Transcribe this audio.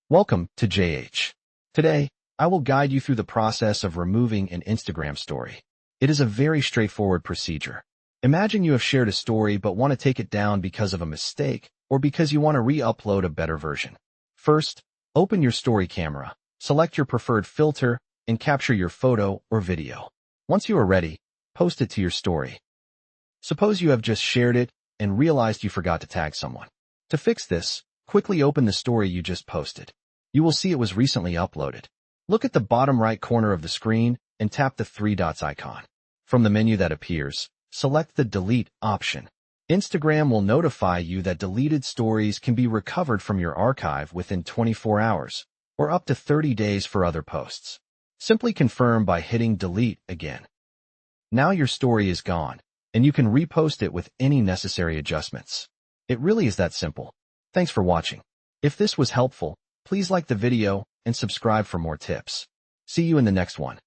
Welcome to JH. Today, I will guide you through the process of removing an Instagram story. It is a very straightforward procedure. Imagine you have shared a story but want to take it down because of a mistake or because you want to re-upload a better version. First, open your story camera, select your preferred filter, and capture your photo or video. Once you are ready, post it to your story. Suppose you have just shared it and realized you forgot to tag someone. To fix this, quickly open the story you just posted. You will see it was recently uploaded. Look at the bottom right corner of the screen and tap the three dots icon. From the menu that appears, select the Delete option. Instagram will notify you that deleted stories can be recovered from your archive within 24 hours, or up to 30 days for other posts. Simply confirm by hitting Delete again. Now your story is gone, and you can repost it with any necessary adjustments. It really is that simple. Thanks for watching. If this was helpful, please like the video and subscribe for more tips. See you in the next one.